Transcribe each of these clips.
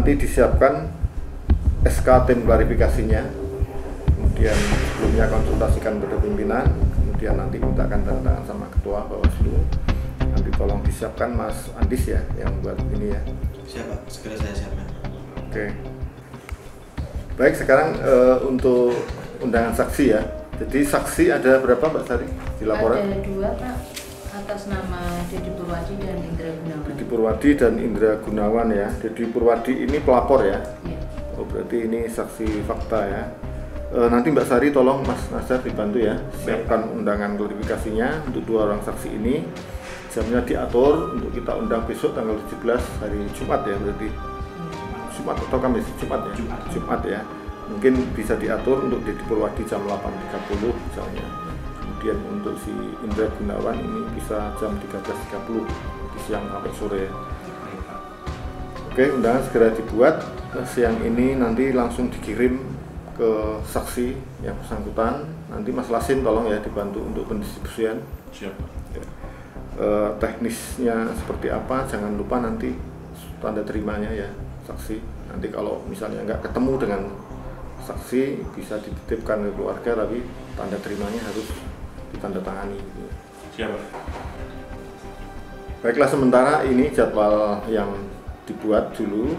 nanti disiapkan SK tim klarifikasinya, kemudian sebelumnya konsultasikan kepada pimpinan, kemudian nanti mintakan tanda tangan sama ketua Bawaslu. Nanti tolong disiapkan Mas Andis ya yang buat ini ya. Siapa? Segera saya siapkan. Oke. Baik, sekarang untuk undangan saksi ya. Jadi saksi ada berapa Mbak Sari di laporan? Ada 2 Pak, atas nama Deddy Purwadi dan Indra Gunawan. Deddy Purwadi dan Indra Gunawan ya. Deddy Purwadi ini pelapor ya? Iya. Oh berarti ini saksi fakta ya. Nanti Mbak Sari tolong Mas Nasar dibantu ya, siapkan undangan klarifikasinya untuk 2 orang saksi ini. Jamnya diatur untuk kita undang besok tanggal 17 hari Jumat ya, berarti Jumat atau Kamis? Jumat ya? Jumat ya. Mungkin bisa diatur untuk Deddy Purwadi jam 8.30 misalnya. Kemudian untuk si Indra Gunawan ini bisa jam 13.30 di siang sampai sore ya. Oke, undangan segera dibuat. Siang ini nanti langsung dikirim ke saksi yang bersangkutan. Nanti Mas Lasin tolong ya dibantu untuk pendistribusian. Siap. Ya. Teknisnya seperti apa, jangan lupa nanti tanda terimanya ya saksi. Nanti kalau misalnya nggak ketemu dengan saksi bisa dititipkan ke keluarga, tapi tanda terimanya harus ditandatangani. Siap. Baiklah, sementara ini jadwal yang dibuat dulu.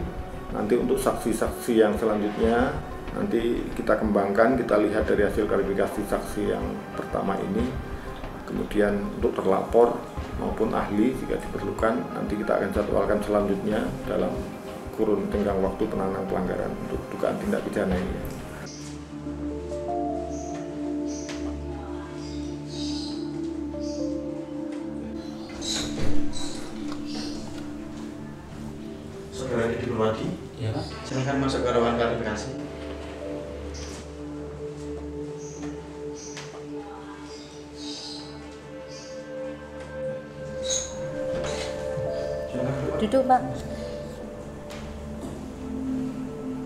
Nanti untuk saksi-saksi yang selanjutnya nanti kita kembangkan, kita lihat dari hasil klarifikasi saksi yang pertama ini. Kemudian untuk terlapor maupun ahli jika diperlukan, nanti kita akan jadwalkan selanjutnya dalam kurun tenggang waktu penanganan pelanggaran untuk dugaan tindak pidana ini. Saudara Deddy Purwadi, Ya Pak. silakan masuk ke ruangan klarifikasi. Duduk Pak.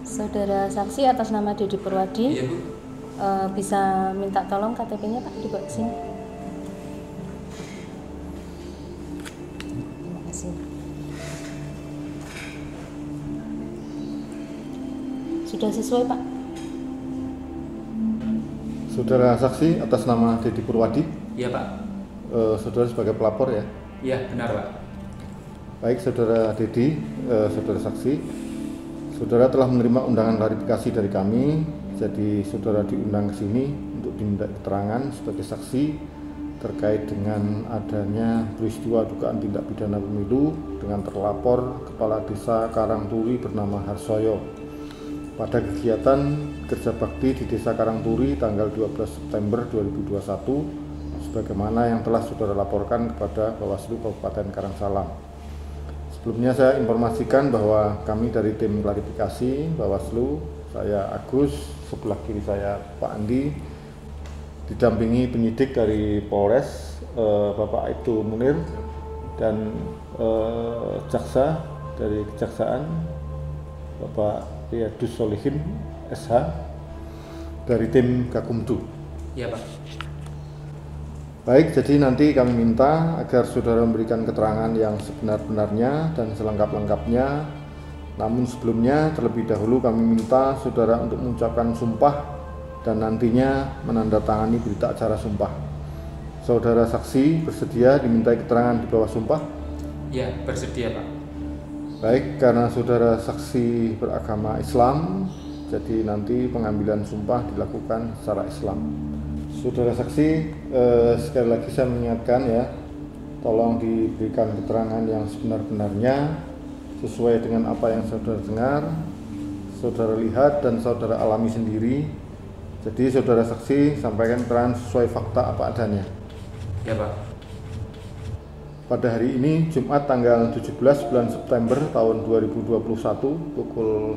Saudara saksi atas nama Deddy Purwadi, Iya Bu. bisa minta tolong KTP-nya Pak dibawa ke sini. Terima kasih. Sudah sesuai Pak? Saudara saksi atas nama Deddy Purwadi, Iya Pak. saudara sebagai pelapor ya. Iya benar Pak. Baik saudara Deddy, saudara saksi, saudara telah menerima undangan klarifikasi dari kami. Jadi saudara diundang ke sini untuk diminta keterangan sebagai saksi terkait dengan adanya peristiwa dugaan tindak pidana pemilu dengan terlapor Kepala Desa Karangturi bernama Harsoyo pada kegiatan kerja bakti di Desa Karangturi tanggal 12 September 2021 sebagaimana yang telah saudara laporkan kepada Bawaslu Kabupaten Karangsalam. Sebelumnya saya informasikan bahwa kami dari tim klarifikasi Bawaslu, saya Agus, sebelah kiri saya Pak Andi, didampingi penyidik dari Polres, Bapak Aibtu Munir, dan jaksa dari Kejaksaan, Bapak Riyadus Solihin, SH, dari tim Gakumdu. Iya Pak. Baik, jadi nanti kami minta agar saudara memberikan keterangan yang sebenar-benarnya dan selengkap-lengkapnya. Namun sebelumnya terlebih dahulu kami minta saudara untuk mengucapkan sumpah dan nantinya menandatangani berita acara sumpah. Saudara saksi bersedia dimintai keterangan di bawah sumpah? Iya bersedia Pak. Baik, karena saudara saksi beragama Islam, jadi nanti pengambilan sumpah dilakukan secara Islam. Saudara saksi, sekali lagi saya mengingatkan ya, tolong diberikan keterangan yang sebenar-benarnya sesuai dengan apa yang saudara dengar, saudara lihat dan saudara alami sendiri. Jadi saudara saksi sampaikan keterangan sesuai fakta apa adanya. Ya Pak. Pada hari ini Jumat tanggal 17 bulan September tahun 2021 pukul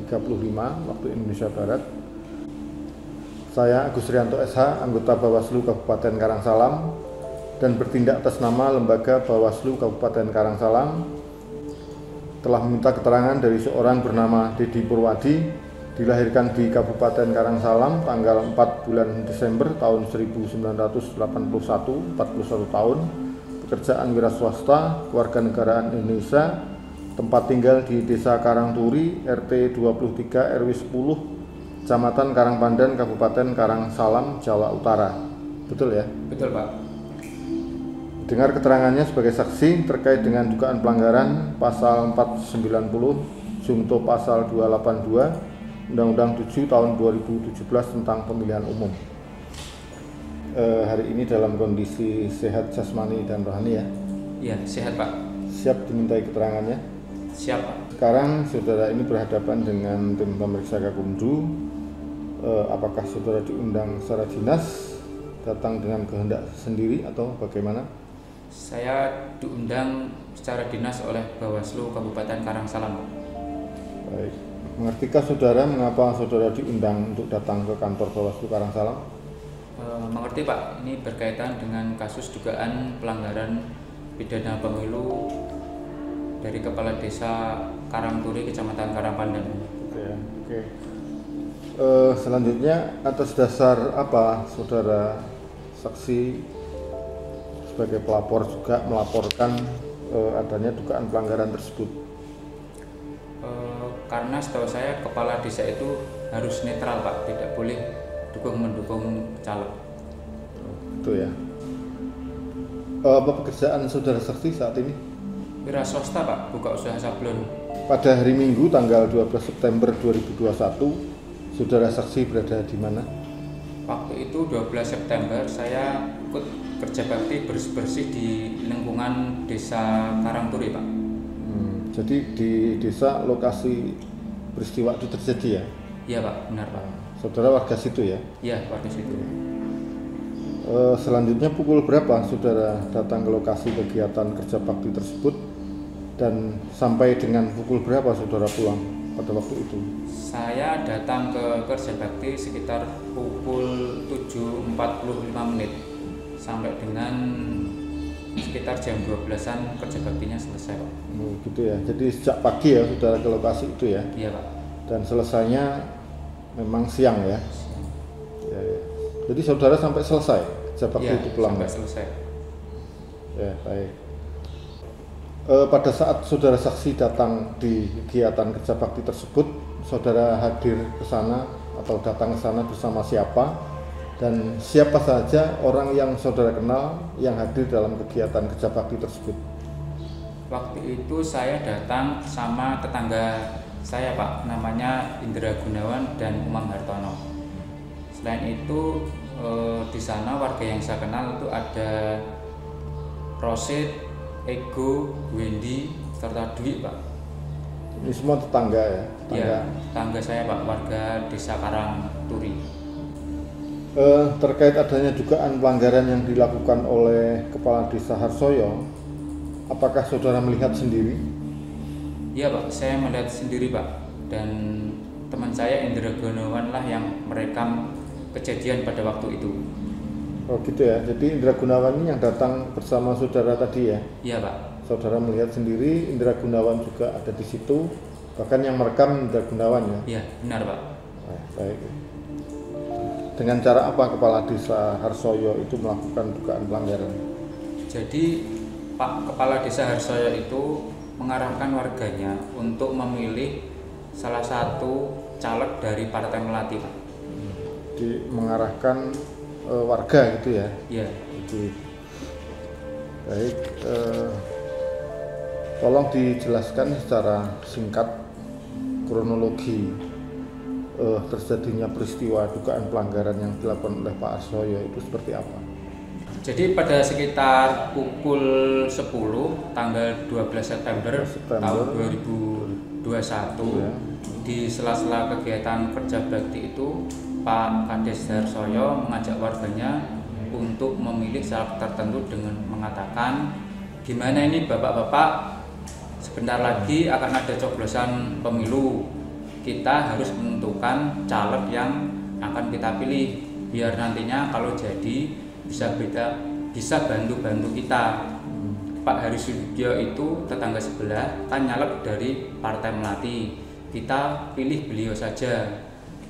9.35 waktu Indonesia Barat, saya Agus Rianto SH, anggota Bawaslu Kabupaten Karangsalam dan bertindak atas nama Lembaga Bawaslu Kabupaten Karangsalam, telah meminta keterangan dari seorang bernama Deddy Purwadi, dilahirkan di Kabupaten Karangsalam tanggal 4 bulan Desember tahun 1981, 41 tahun, pekerjaan wira swasta, kewarganegaraan Indonesia, tempat tinggal di Desa Karangturi, RT 23 RW 10, Kecamatan Karangpandan, Kabupaten Karangsalam, Jawa Utara. Betul ya? Betul, Pak. Dengar keterangannya sebagai saksi terkait dengan dugaan pelanggaran pasal 490 junto pasal 282 Undang-Undang 7 tahun 2017 tentang pemilihan umum. Hari ini dalam kondisi sehat jasmani dan rohani ya? Iya, sehat, Pak. Siap dimintai keterangannya? Siap, Pak. Sekarang saudara ini berhadapan dengan tim pemeriksa Gakumdu. Apakah saudara diundang secara dinas, datang dengan kehendak sendiri atau bagaimana? Saya diundang secara dinas oleh Bawaslu Kabupaten Karangsalam, Pak. Baik. Mengertikah saudara mengapa saudara diundang untuk datang ke kantor Bawaslu Karangsalam? Mengerti, Pak. Ini berkaitan dengan kasus dugaan pelanggaran pidana pemilu dari Kepala Desa Karangturi, Kecamatan Karangpandan. Oke. Selanjutnya atas dasar apa saudara saksi sebagai pelapor juga melaporkan adanya dugaan pelanggaran tersebut? Karena setahu saya kepala desa itu harus netral, Pak, tidak boleh mendukung caleg. Itu ya. Apa pekerjaan saudara saksi saat ini? Wira swasta, Pak, buka usaha sablon. Pada hari Minggu tanggal 12 September 2021, saudara saksi berada di mana? Waktu itu 12 September saya ikut kerja bakti bersih-bersih di lingkungan Desa Karangturi, Pak. Jadi di desa lokasi peristiwa itu terjadi ya? Iya, Pak, benar, Pak. Saudara warga situ ya? Iya, warga situ. Selanjutnya pukul berapa saudara datang ke lokasi kegiatan kerja bakti tersebut dan sampai dengan pukul berapa saudara pulang pada waktu itu? Saya datang ke kerja bakti sekitar pukul 7.45 menit sampai dengan sekitar jam 12-an kerja baktinya selesai, Pak. Gitu ya. Jadi sejak pagi ya saudara ke lokasi itu ya? Iya, Pak. Dan selesainya memang siang ya? Ya. Jadi saudara sampai selesai kerja bakti itu pulang? Sampai selesai. Ya, baik. Pada saat saudara saksi datang di kegiatan kerja bakti tersebut, saudara hadir ke sana atau datang ke sana bersama siapa? Dan siapa saja orang yang saudara kenal yang hadir dalam kegiatan kerja bakti tersebut? Waktu itu saya datang sama tetangga saya, Pak, namanya Indra Gunawan dan Umam Hartono. Selain itu di sana warga yang saya kenal itu ada Rosid, Ego, Wendy, serta Dwi, Pak. Ini semua tetangga ya? Iya, tetangga saya, Pak, warga Desa Karangturi. Terkait adanya dugaan pelanggaran yang dilakukan oleh Kepala Desa Harsoyo, apakah saudara melihat sendiri? Iya, Pak, saya melihat sendiri, Pak, dan teman saya Indra Gunawan lah yang merekam kejadian pada waktu itu. Oh gitu ya, jadi Indra Gunawan ini yang datang bersama saudara tadi ya? Iya, Pak. Saudara melihat sendiri, Indra Gunawan juga ada di situ, bahkan yang merekam Indra Gunawan ya? Iya, benar, Pak. Baik. Dengan cara apa Kepala Desa Harsoyo itu melakukan dugaan pelanggaran? Jadi Pak Kepala Desa Harsoyo itu mengarahkan warganya untuk memilih salah satu caleg dari Partai Melati, Pak. Jadi mengarahkan warga gitu ya? Iya. Jadi, baik, tolong dijelaskan secara singkat kronologi terjadinya peristiwa dugaan pelanggaran yang dilakukan oleh Pak Harsoyo itu seperti apa? Jadi pada sekitar pukul 10 tanggal 12 September tahun 2021 ya. Di sela-sela kegiatan kerja bakti itu Pak Kades Harsoyo mengajak warganya untuk memilih caleg tertentu dengan mengatakan, gimana ini bapak-bapak, sebentar lagi akan ada coblosan pemilu. Kita harus menentukan caleg yang akan kita pilih biar nantinya kalau jadi bisa bantu kita. Pak Hari Sudibyo itu tetangga sebelah kan nyalek dari Partai Melati. Kita pilih beliau saja.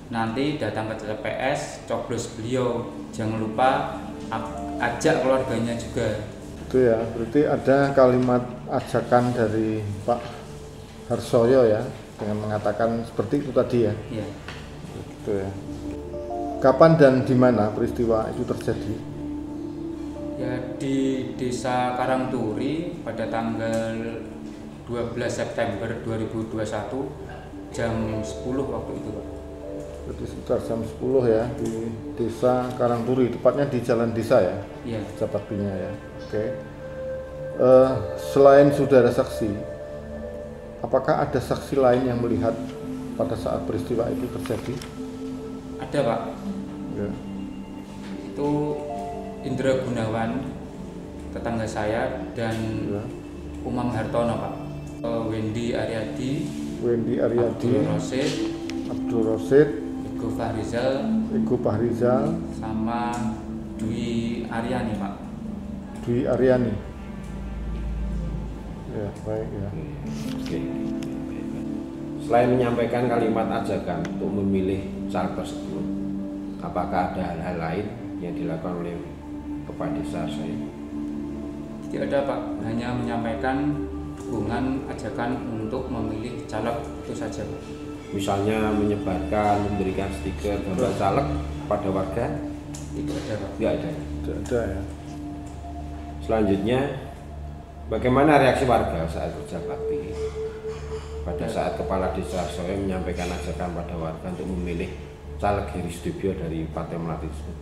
Nanti datang ke TPS coblos beliau. Jangan lupa ajak keluarganya juga. Itu ya, berarti ada kalimat ajakan dari Pak Harsoyo ya, dengan mengatakan seperti itu tadi ya. Iya. Gitu ya. Kapan dan di mana peristiwa itu terjadi? Ya, di Desa Karangturi pada tanggal 12 September 2021 jam 10 waktu itu, Pak. Berarti sekitar jam 10 ya di Desa Karangturi, tepatnya di Jalan Desa ya. Iya. Baktinya ya. Oke. Selain saudara saksi, apakah ada saksi lain yang melihat pada saat peristiwa itu terjadi? Ada, Pak. Ya. Itu Indra Gunawan, tetangga saya, dan Ya. Umam Hartono, Pak. Wendy Aryadi, Abdul Rosid, Ego Fahrizal, sama Dwi Aryani, Pak. Dwi Aryani. Ya, baik ya. Oke. Selain menyampaikan kalimat ajakan untuk memilih caleg tersebut, apakah ada hal-hal lain yang dilakukan oleh Kepala Desa Harsoyo? Tidak ada, Pak. Hanya menyampaikan dukungan ajakan untuk memilih caleg itu saja, Pak. Misalnya menyebarkan, memberikan stiker gambar caleg pada warga? Itu ada, Pak. Tidak ada. Tidak ada ya. Selanjutnya, bagaimana reaksi warga saat kerja bakti? Pada saat Kepala Desa Harsoyo menyampaikan ajakan pada warga untuk memilih caleg Heri Sudibyo dari Partai Melati tersebut.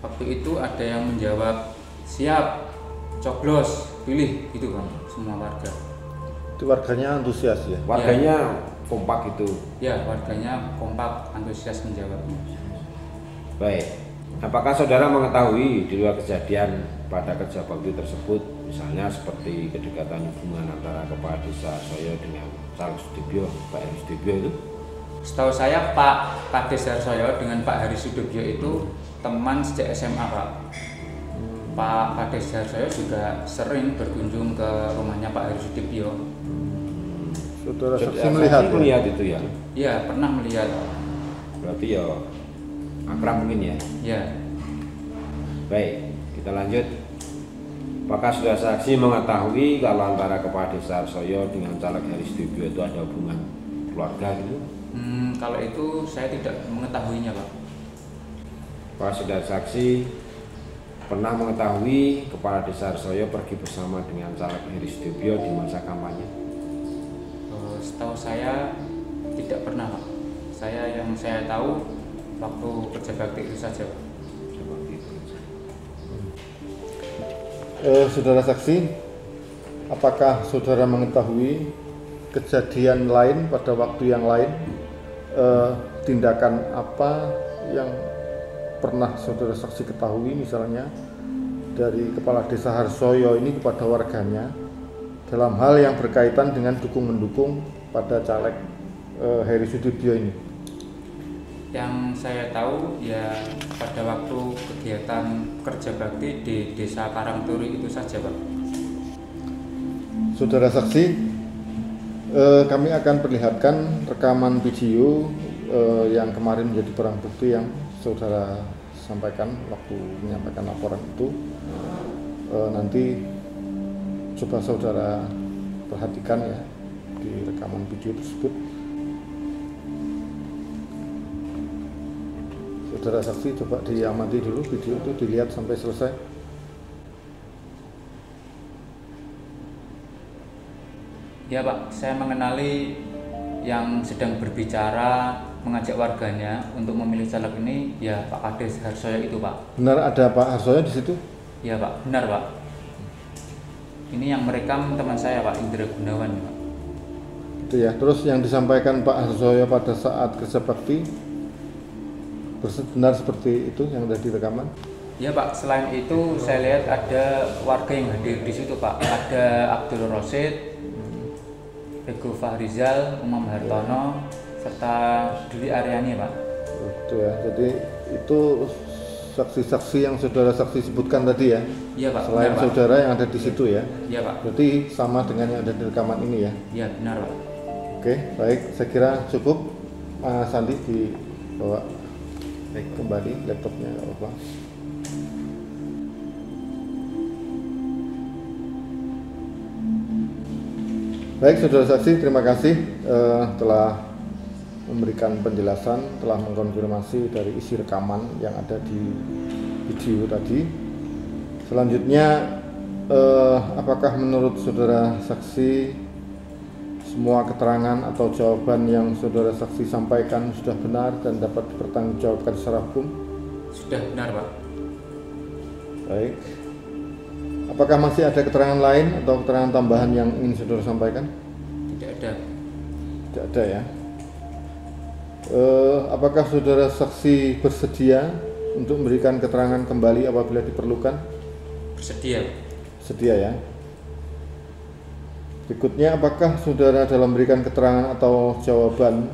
Waktu itu ada yang menjawab, siap, coblos, pilih, gitu kan, semua warga. Itu warganya antusias ya. Warganya kompak itu. Ya, warganya kompak, antusias menjawabnya. Baik, apakah saudara mengetahui di luar kejadian pada kerja bakti tersebut, misalnya seperti kedekatan hubungan antara Kepala Desa Harsoyo dengan caleg Sudibyo, Pak Heri Sudibyo itu? Setahu saya Pak Kades Harsoyo dengan Pak Heri Sudibyo itu teman sejak SMA, Pak. Pak Kades Harsoyo juga sering berkunjung ke rumahnya Pak Heri Sudibyo. Saudara saksi Saksi melihat ya? melihat itu ya? Iya, pernah melihat. Berarti ya akrab mungkin ya? Ya, Baik, kita lanjut. Apakah saudara saksi mengetahui kalau antara Kepala Desa Harsoyo dengan caleg Heri Sudibyo itu ada hubungan keluarga gitu? kalau itu saya tidak mengetahuinya, Pak. Apakah saudara saksi pernah mengetahui Kepala Desa Harsoyo pergi bersama dengan caleg Heri Sudibyo di masa kampanye? Setahu saya tidak pernah, Pak. Yang saya tahu waktu kerja bakti itu saja, Pak. Seperti itu. Saudara saksi, apakah saudara mengetahui kejadian lain pada waktu yang lain, tindakan apa yang pernah saudara saksi ketahui misalnya dari Kepala Desa Harsoyo ini kepada warganya dalam hal yang berkaitan dengan dukung-mendukung pada caleg Heri Sudibyo ini? Yang saya tahu ya pada waktu kegiatan kerja bakti di Desa Karangturi itu saja, Pak. Saudara saksi, kami akan perlihatkan rekaman video yang kemarin menjadi barang bukti yang saudara sampaikan waktu menyampaikan laporan itu. Nanti coba saudara perhatikan ya di rekaman video tersebut. Saudara saksi coba diamati dulu video itu, dilihat sampai selesai. Ya, Pak, saya mengenali yang sedang berbicara mengajak warganya untuk memilih caleg ini ya Pak Kades Harsoyo itu, Pak. Benar ada Pak Harsoyo di situ? Ya, Pak, benar, Pak. Ini yang merekam teman saya, Pak Indra Gunawan, Pak. Itu ya. Terus yang disampaikan Pak Harsoyo pada saat kerja bakti benar seperti itu yang ada di rekaman? Ya, Pak, selain itu saya lihat ada warga yang hadir di situ, Pak. Ada Abdul Rosid, Ego Fahrizal, Umam Hartono, serta Dwi Aryani, Pak. Itu ya. Jadi itu saksi-saksi yang saudara saksi sebutkan tadi ya? Iya, Pak. Selain benar, Pak. saudara yang ada di situ ya? Iya, Pak. Berarti sama dengan yang ada di rekaman ini ya? Iya, benar, Pak. Oke, baik. Saya kira cukup. Mas Sandi dibawa kembali laptopnya, nggak apa-apa. Baik, saudara saksi, terima kasih telah memberikan penjelasan, telah mengkonfirmasi dari isi rekaman yang ada di video tadi. Selanjutnya, apakah menurut saudara saksi semua keterangan atau jawaban yang saudara saksi sampaikan sudah benar dan dapat dipertanggungjawabkan secara hukum? Sudah benar, Pak. Baik. Apakah masih ada keterangan lain atau keterangan tambahan yang ingin saudara sampaikan? Tidak ada. Tidak ada ya. Apakah saudara saksi bersedia untuk memberikan keterangan kembali apabila diperlukan? Bersedia. Sedia ya. Berikutnya, apakah saudara dalam memberikan keterangan atau jawaban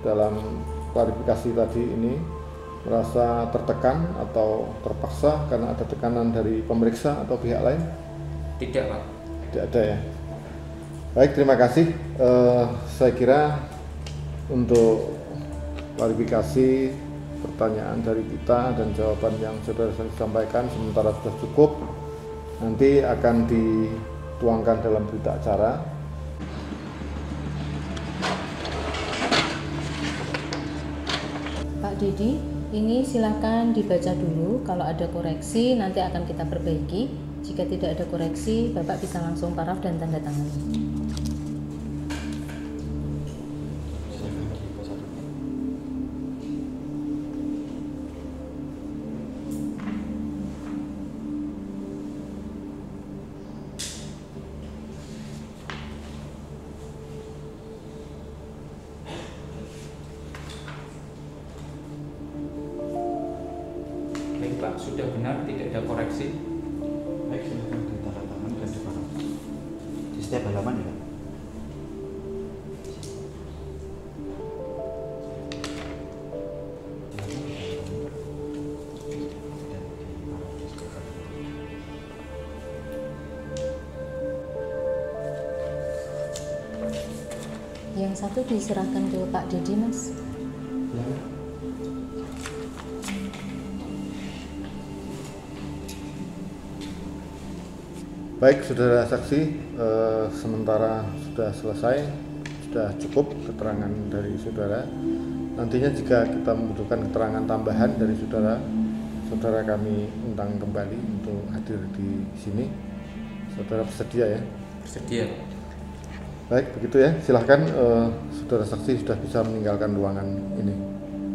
dalam klarifikasi tadi ini merasa tertekan atau terpaksa karena ada tekanan dari pemeriksa atau pihak lain? Tidak, Pak. Tidak ada ya. Baik, terima kasih. Saya kira untuk klarifikasi pertanyaan dari kita dan jawaban yang saudara sampaikan sementara sudah cukup. Nanti akan dituangkan dalam berita acara. Pak Dedi, ini silakan dibaca dulu. Kalau ada koreksi nanti akan kita perbaiki. Jika tidak ada koreksi, Bapak bisa langsung paraf dan tanda tangan. Baik, Pak, sudah benar, tidak ada koreksi. Baik, silakan ditanda tangan dan diparaf. Di setiap halaman ya. Yang satu diserahkan ke Pak Dedi, Mas. Baik, saudara saksi, sementara sudah selesai, sudah cukup keterangan dari saudara. Nantinya jika kita membutuhkan keterangan tambahan dari saudara, saudara kami undang kembali untuk hadir di sini. Saudara bersedia ya? Bersedia. Baik, begitu ya. Silahkan, saudara saksi sudah bisa meninggalkan ruangan ini.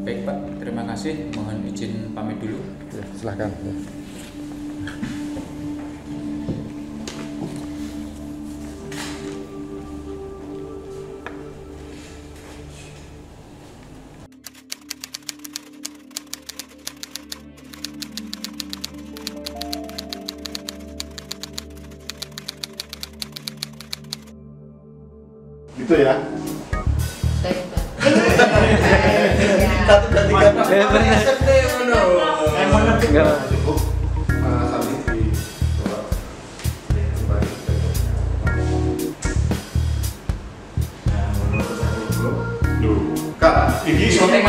Baik, Pak, terima kasih. Mohon izin pamit dulu. Ya, silahkan. Ya. Gitu ya. Baik, Pak. Cukup. Sambil di kembali. Kak, ini syuting